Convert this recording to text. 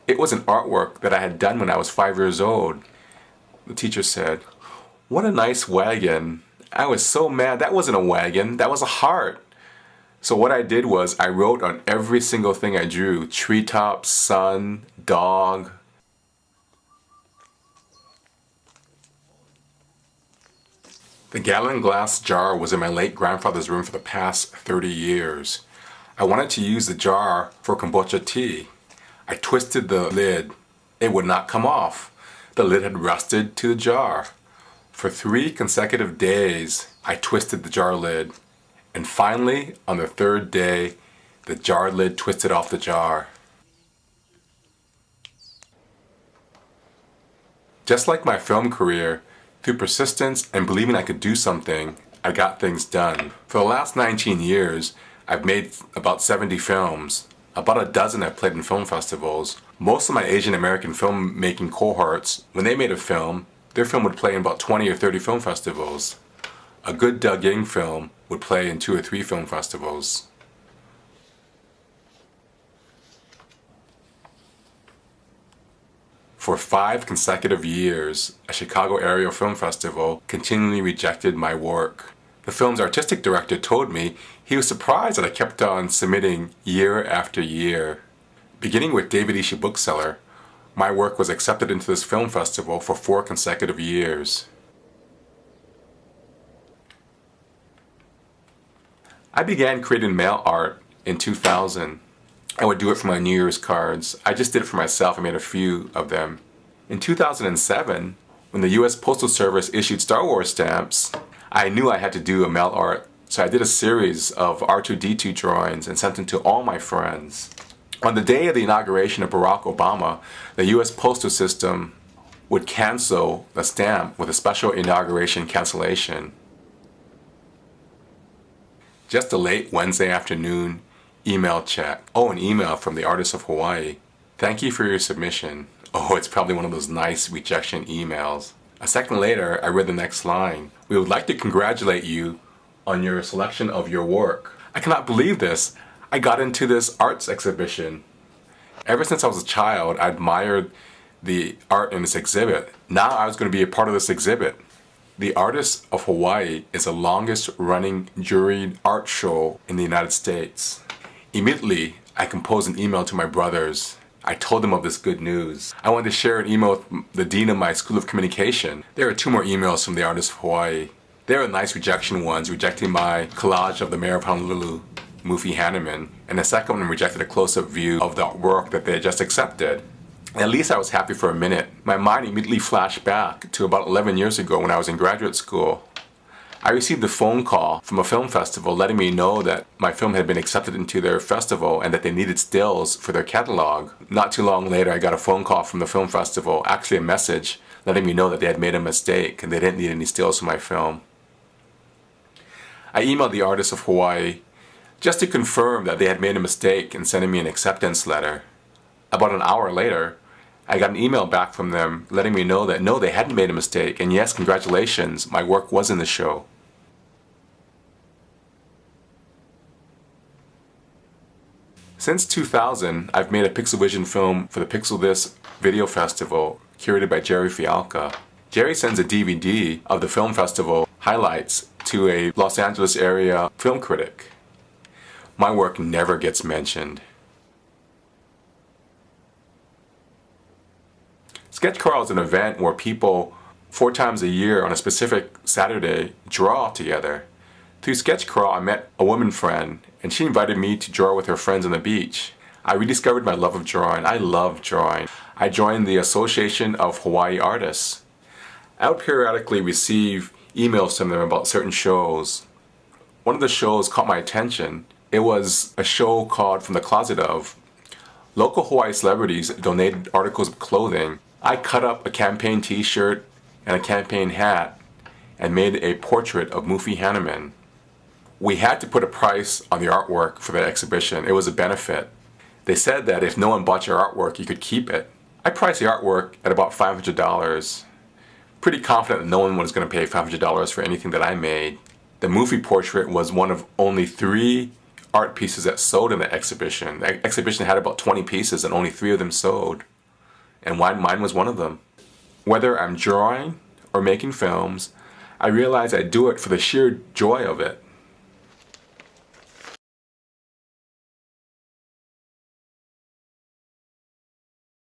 It was an artwork that I had done when I was 5 years old. The teacher said, "What a nice wagon." I was so mad. That wasn't a wagon, that was a heart. So what I did was I wrote on every single thing I drew: treetops, sun, dog. The gallon glass jar was in my late grandfather's room for the past 30 years. I wanted to use the jar for kombucha tea. I twisted the lid. It would not come off. The lid had rusted to the jar. For 3 consecutive days, I twisted the jar lid. And finally, on the 3rd day, the jar lid twisted off the jar. Just like my film career, through persistence and believing I could do something, I got things done. For the last 19 years, I've made about 70 films. About a dozen I've played in film festivals. Most of my Asian American filmmaking cohorts, when they made a film, their film would play in about 20 or 30 film festivals. A good Doug Ying film would play in 2 or 3 film festivals. For 5 consecutive years, a Chicago area film festival continually rejected my work. The film's artistic director told me he was surprised that I kept on submitting year after year. Beginning with David Ishii Bookseller, my work was accepted into this film festival for 4 consecutive years. I began creating mail art in 2000. I would do it for my New Year's cards. I just did it for myself. I made a few of them. In 2007, when the US Postal Service issued Star Wars stamps, I knew I had to do a mail art. So I did a series of R2-D2 drawings and sent them to all my friends. On the day of the inauguration of Barack Obama, the US postal system would cancel the stamp with a special inauguration cancellation. Just a late Wednesday afternoon email check. Oh, an email from the Artists of Hawaii. "Thank you for your submission." Oh, it's probably one of those nice rejection emails. A second later, I read the next line. "We would like to congratulate you on your selection of your work." I cannot believe this. I got into this arts exhibition. Ever since I was a child, I admired the art in this exhibit. Now I was going to be a part of this exhibit. The Artists of Hawaii is the longest running juried art show in the United States. Immediately, I composed an email to my brothers. I told them of this good news. I wanted to share an email with the dean of my School of Communication. There are 2 more emails from the Artists of Hawaii. There are nice rejection ones, rejecting my collage of the mayor of Honolulu, Mufi Hanneman, and the second one rejected a close-up view of the work that they had just accepted. At least I was happy for a minute. My mind immediately flashed back to about 11 years ago when I was in graduate school. I received a phone call from a film festival letting me know that my film had been accepted into their festival and that they needed stills for their catalog. Not too long later, I got a phone call from the film festival, actually a message, letting me know that they had made a mistake and they didn't need any stills for my film. I emailed the Artists of Hawaii just to confirm that they had made a mistake in sending me an acceptance letter. About an hour later, I got an email back from them letting me know that no, they hadn't made a mistake, and yes, congratulations, my work was in the show. Since 2000, I've made a Pixel Vision film for the Pixel This Video Festival, curated by Jerry Fialka. Jerry sends a DVD of the film festival highlights to a Los Angeles area film critic. My work never gets mentioned. Sketch Crawl is an event where people 4 times a year on a specific Saturday draw together. Through Sketch Crawl, I met a woman friend, and she invited me to draw with her friends on the beach. I rediscovered my love of drawing. I love drawing. I joined the Association of Hawaii Artists. I would periodically receive emails from them about certain shows. One of the shows caught my attention. It was a show called From the Closet Of. Local Hawaii celebrities donated articles of clothing. I cut up a campaign t-shirt and a campaign hat and made a portrait of Mufi Hanneman. We had to put a price on the artwork for the exhibition. It was a benefit. They said that if no one bought your artwork, you could keep it. I priced the artwork at about $500. Pretty confident that no one was going to pay $500 for anything that I made. The Mufi portrait was one of only 3 art pieces that sold in the exhibition. The exhibition had about 20 pieces and only 3 of them sold. and mine was one of them. Whether I'm drawing or making films, I realize I do it for the sheer joy of it.